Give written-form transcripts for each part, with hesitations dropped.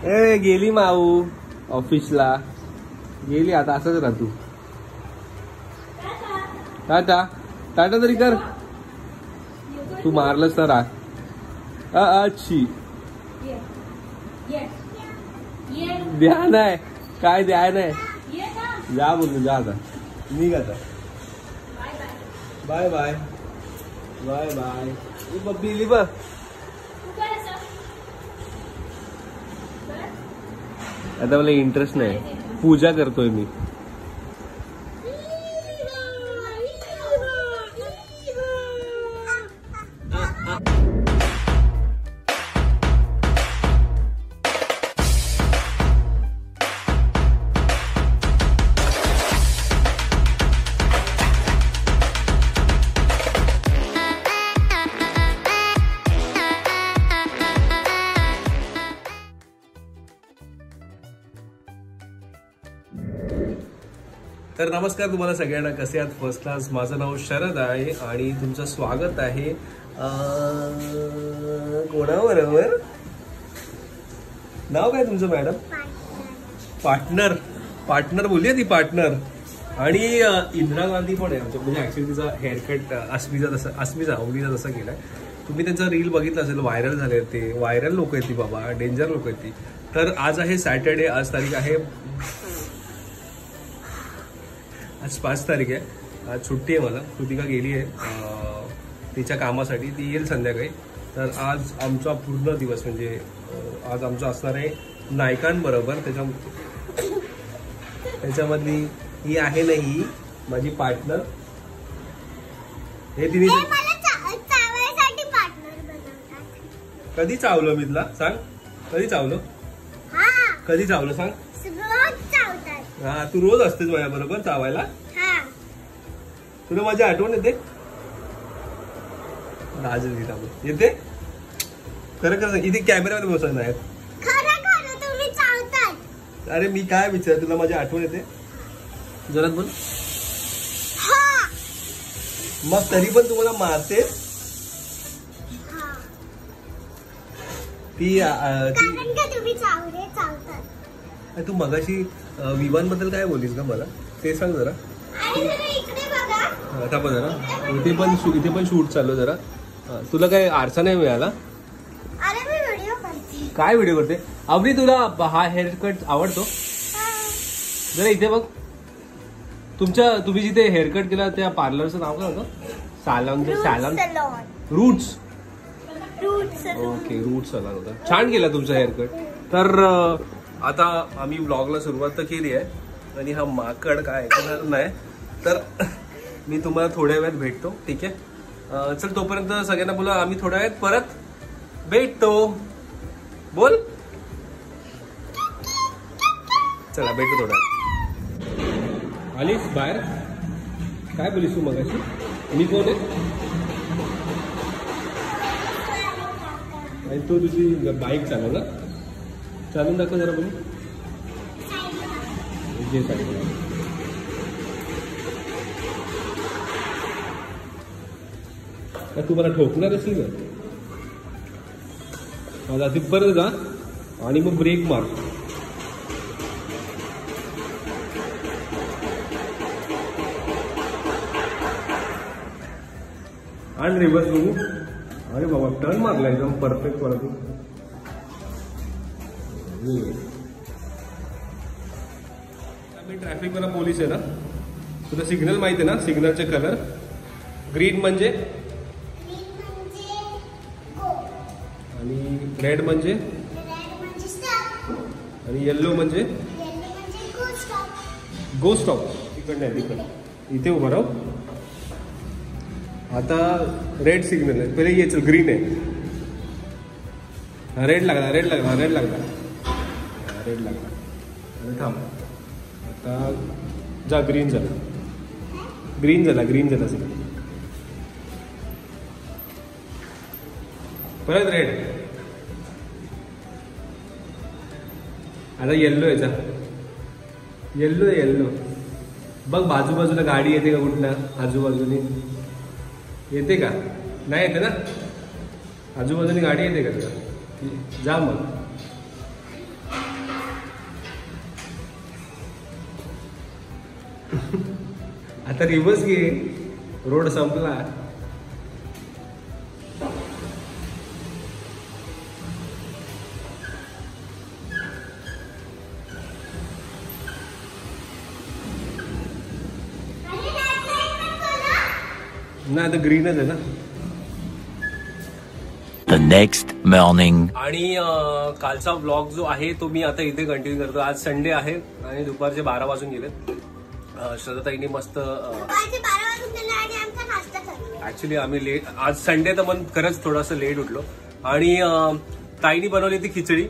ए गेली माऊ ऑफिसला गेली आता असंच राह तू. टाटा टाटा तरी कर. तू मारलंस तर अच्छी ध्यान आहे काय ध्यान आहे. जा बोलतो जा आता निघ आता. Bye bye bye bye. बब्बी इली बघ. आता मला इंटरेस्ट नाही. पूजा करतोय मी. तर नमस्कार तुम्हाला सगळ्यांना. कसे आहात? First class. माझं नाव शरद आहे आणि तुमचं स्वागत आहे कोणाबरोबर? नाव काय तुमचं मॅडम? पार्टनर. पार्टनर बोलली ती पार्टनर. आणि इंदिरा गांधी पण आहे आमच्या. म्हणजे ऍक्च्युली तिचा हेअरकट अस्मिता ओलीचा तसा केलाय. तुम्ही त्यांचा रील बघितला असेल. व्हायरल झाले ते. व्हायरल लोक आहेत ती बाबा. डेंजर लोक आहेत ती. तर आज आहे सॅटर्डे. आज तारीख आहे आज 5 तारीख आहे. आज सुट्टी आहे मला. कृतिका गेली आहे तिच्या कामासाठी. ती येईल संध्याकाळी. तर आज आमचा पूर्ण दिवस म्हणजे आज आमचा असणार आहे नायकांबरोबर. त्याच्यामधली ही आहे ना ही माझी पार्टनर. हे तिने कधी चावलं मी तुला सांग? कधी चावलं? कधी चावलं सांग? हा तू रोज असतेस माझ्या बरोबर चावायला. तुला माझी आठवण येते? लाज येते खरं खरं. इथे कॅमेऱ्यामध्ये बसत नाही. अरे मी काय विचार तुला माझी आठवण येते? जरा बोल. मग तरी पण तुम्हाला मारते ती. तू मगाशी विवांबद्दल काय बोललीस का मला ते सांग जरा. थांब जरा. इथे पण शूट चालू. जरा तुला काय आरसा नाही मिळाला? काय व्हिडिओ करते? अवनी तुला हा हेअरकट आवडतो? जरा इथे बघ. तुम्ही जिथे हेअरकट केला त्या पार्लरचं नाव काय होतं? सॅलॉन रूट्स. ओके रूट्स सॅलॉन होता. छान केला तुमचा हेअरकट. तर आता आम्ही व्लॉगला सुरुवात तर केली आहे आणि हा माकड काय ऐकणार नाही. तर मी तुम्हाला थोड्या वेळात भेटतो. ठीक आहे चल. तोपर्यंत सगळ्यांना बोला आम्ही थोड्या वेळात परत भेटतो. बोल. चला भेटतो थोड्या वेळात. आलीस बाहेर? काय बोलीस तू मगाशी? मी कोण आहे? आणि तू तुझी बाईक चालव ना? चालून दाखव जरा बोलू. जे का तू मला ठोकणार असेल ना? ती परत जा आणि मग ब्रेक मार. आणि रिवर्स बघू. अरे बाबा टर्न मारला एकदम परफेक्ट मला. तू ट्रॅफिक वाला पोलीस आहे ना. तुला सिग्नल माहिती आहे ना? सिग्नलचे कलर ग्रीन म्हणजे आणि रेड म्हणजे आणि येल्लो म्हणजे गो स्टॉप. तिकडे नाही तिकडे इथे उभं राहू. आता रेड सिग्नल आहे. पहिले ये चल. ग्रीन आहे. रेड लागला रेड लागला रेड लागला रेड लागला. आणि थांब. आता जा. ग्रीन झाला ग्रीन झाला ग्रीन झाला सगळं. परत रेड. आता येल्लो आहे. जा येल्लो आहे येल्लो. बघ बाजूबाजूला गाडी येते का कुठनं आजूबाजूने येते का नाही येते ना आजूबाजूने गाडी येते का तुला जा मग आता रिवर्स घे रोड संपला ना आता ग्रीनच आहे ना The next morning. आणि कालचा व्लॉग जो आहे तो मी आता इथे कंटिन्यू करतो आज संडे आहे आणि दुपारचे 12 वाजून गेलेत श्रद्धाताईंनी मस्त ऍक्च्युली आम्ही लेट आज संडे तर मन खरंच थोडंसं लेट उठलो आणि ताईनी बनवली ती खिचडी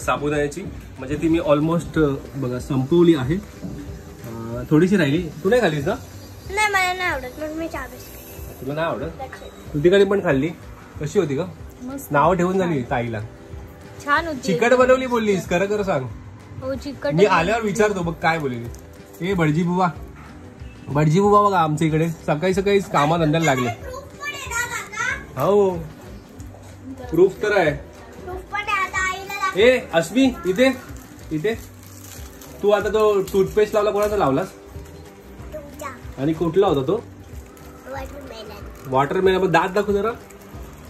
साबुदाण्याची म्हणजे ती मी ऑलमोस्ट बघा संपवली आहे थोडीशी राहिली तू नाही खाल्लीस ना नाही मला नाही आवडत मग मी चहा तुला नाही आवडत तू ती कधी पण खाल्ली कशी होती का नाव ठेवून झाली ताईला छान होती चिकट बनवली बोललीस खरं खरं सांग हो चिकट मी आल्यावर विचारतो बघ काय बोलली ए भटजी बुवा बघा आमच्या इकडे सकाळी सकाळी कामाधंद्याला लागले हो प्रूफ तर आहे ए अश्मी इथे इथे तू आता तो टूथपेस्ट लावला कोणाचा लावलास आणि कुठला होता तो वॉटरमेलन दात दाखव जरा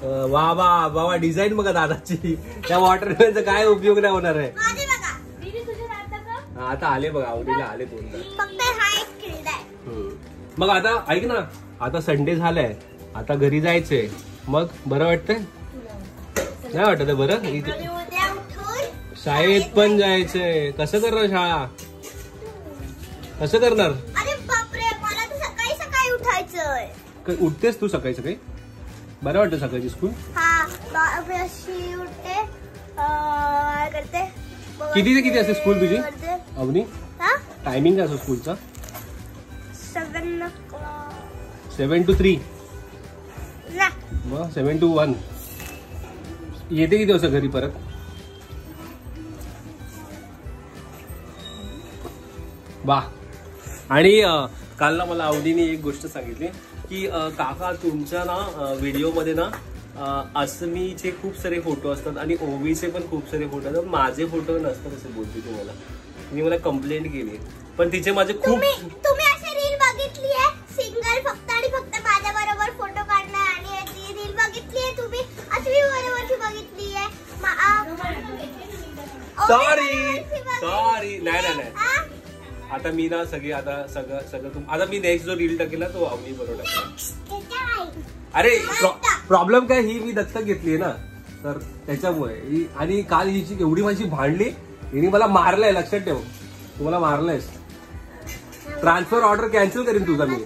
वा वा बाबा डिझाईन बघा दादाची त्या वॉटरमेलनचा काय उपयोग नाही होणार आहे आता आले बघा आवडीला आले मग आता ऐक ना आता संडे झालाय आता घरी जायचंय मग बरं वाटतंय नाही वाटत बरं शाळेत पण जायचंय कसं करणार शाळा कसं करणार उठतेस तू सकाळी सकाळी बरं वाटतं सकाळची स्कूल किती ते किती असते स्कूल तुझी अवनी टायमिंग काय असतो स्कूलचा 7 to 3 मग 7 to 1 येते किती वाजता घरी परत वा आणि काल ना मला आवडीने एक गोष्ट सांगितली की काका तुमच्या ना व्हिडिओ मध्ये ना अस्मीचे खूप सारे फोटो असतात आणि ओवीचे पण खूप सारे फोटो असतात माझे फोटो नसतात असं बोलते तुम्हाला मी मला कंप्लेंट केली पण तिचे माझे खूप तुम्ही अशी रील बघितली आहे सिंगल फक्त आणि फक्त माझ्या बरोबर फोटो काढणार आणि ती रील बघितली आहे तुम्ही अस्मी बरोबरची बघितली आहे सॉरी नाही आता मी ना सगळे आता सगळं आता मी नेक्स्ट जो रील टाकेला तो मी बरोबर टाकला अरे प्रॉब्लेम काय ही मी दत्तक घेतली ना तर त्याच्यामुळे आणि काल हिची एवढी माझी भांडली हिने मला मारलंय लक्षात ठेव तू मला मारलंयस ट्रान्सफर ऑर्डर कॅन्सल करीन तुझा मी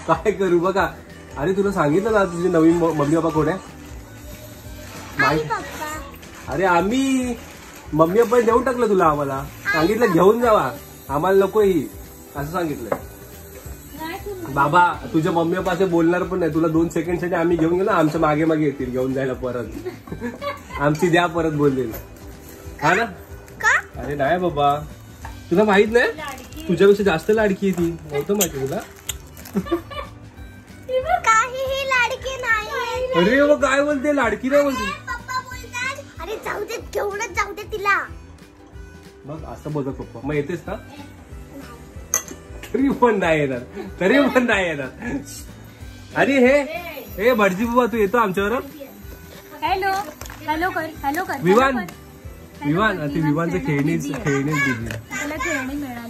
काय करू बघा अरे तुला सांगितलं ना तुझे नवीन मम्मी पप्पा कोण आहे अरे आम्ही मम्मी पप्पा देऊन टाकलं तुला आम्हाला सांगितलं घेऊन जावा आम्हाला नको ही असं सांगितलंय बाबा तुझ्या मम्मी पप्पा असं बोलणार पण नाही तुला 2 सेकंडसाठी आम्ही घेऊन गेलो आमच्या मागे मागे येतील घेऊन जायला परत आमची द्या परत बोललेली हा ना अरे नाही बाबा तुला माहित नाही तुझ्यापेक्षा जास्त लाडकी आहे ती नव्हतं माहिती तुला काहीही लाडकी नाही अरे बाबा काय बोलते लाडकी नाही बोलते पप्पा बोलतात अरे जाऊ दे घेऊनच जाऊ दे तिला मग असं बोलतात पप्पा मग येतेस ना तरी पण नाही येणार आणि हे भटजी बुवा तू येतो आमच्यावर हॅलो कर विवान ती विवानचं खेळणीच दिली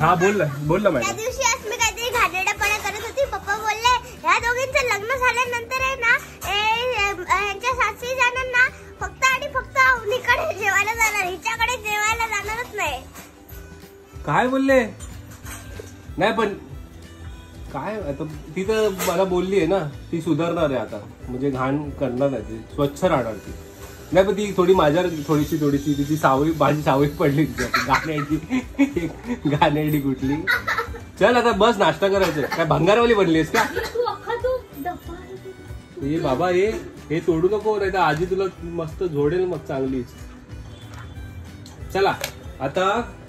हा बोल मॅडम त्या दिवशी अस्मी काहीतरी घाणेरडेपणा करत होती पप्पा बोलले ह्या दोघींचं लग्न झाल्यानंतर आहे ना ह्यांच्या सासरी जाणार ना फक्त आणि फक्त अवनीकडे जेवायला जाणार हिच्याकडे जेवायला जाणारच नाही काय बोलले नाही पण काय आता ती तर मला बोलली आहे ना ती सुधारणार आहे आता म्हणजे घाण करणार नाही ती स्वच्छ राहणार ती नाही पण ती थोडी माझ्यावर थोडीशी तिची माझी सावळी पडली गाणेरडी कुठली चल आता बस नाश्ता करायचं काय भंगारवाली बनलीस का हे बाबा हे तोडू नको नाही तर आजी तुला मस्त झोडेल मग चांगलीच चला आता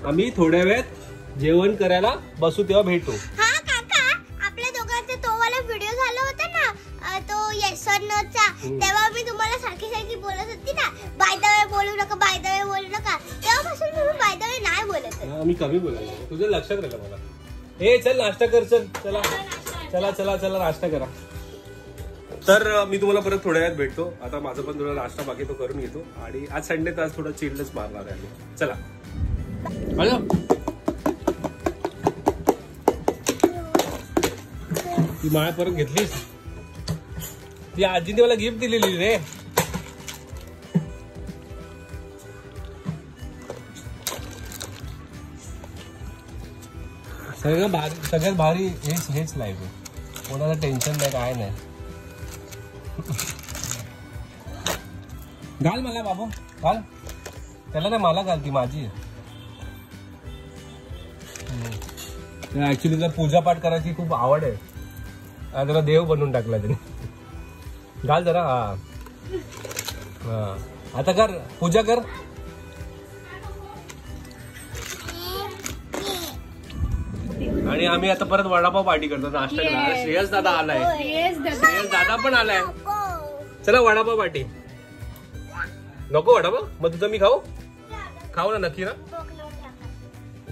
आम्ही थोड्या वेळात जेवण करायला बसू तेव्हा भेटू. हा काका, आपल्या दोघांचा तो वाला व्हिडिओ झाला होता ना, तो येस और नो चा, तेव्हा मी तुम्हाला सारखी सारखी बोलत होती ना, बाय द वे बोलू नका, बाय द वे बोलू नका. तेव्हापासून तुम्ही बाय द वे नाही बोलत. मी कमी बोलायला, तुझं लक्षात राहिलं मला. ए चल नाश्ता कर, चल चला चला चला चला नाश्ता करा. तर मी तुम्हाला परत थोड्या वेळात भेटतो. आता माझं पण थोडा नाश्ता बाकी तो करून घेतो आणि आज संडे तर आज थोडा चिल्डच मारणार आहे. चला ती माळ परत घेतलीस, ती आजीने मला गिफ्ट दिलेली रे. सगळ्यात भारी हेच लाईफ आहे. कोणाला टेन्शन नाही, काय नाही. घाल मला बाबू, घाल. त्याला नाही, मला घाल, ती माझी आहे. ऍक्च्युली त्याला पूजापाठ करायची खूप आवड आहे. त्याला देव बनवून टाकला त्याने. घाल जरा. हा आता कर, पूजा कर. आणि आम्ही आता परत वडापाव पार्टी करतो, नाश्ता करा. श्रेयस दादा आलाय, श्रेयस दादा पण आलाय. चला वडापाव पार्टी. नको वडापाव? मग तुझं मी खाऊ ना, नक्की ना.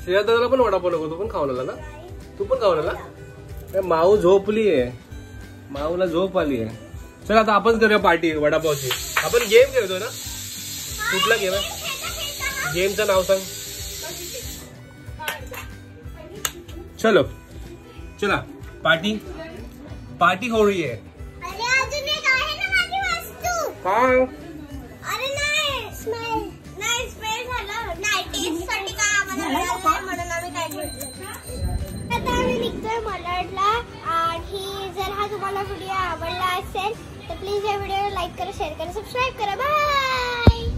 श्रेयस दादाला पण वडापाव नको, तू पण खाऊन आला ना. तू पण खाऊन आला. माऊ झोपली आहे, माऊला झोप आली आहे. चला आता आपण करूया पार्टी वडापावची. आपण गेम खेळतो ना. कुठला गेम आहे? गेमचं नाव सांग. चलो चला पार्टी पार्टी हो रही है. अरे अजून एक आहे ना माझी वस्तू. काय? अरे नाही स्मेल झालं नाही, टेस्ट साठी काय आम्हाला मिळालं म्हणून आम्ही काय घेतलं. आता आम्ही निघतोय मलाडला. आणि जर हा तुम्हाला व्हिडिओ आवडला असेल तर प्लीज या व्हिडिओला लाईक करा, शेअर करा, सबस्क्राईब करा. बाय.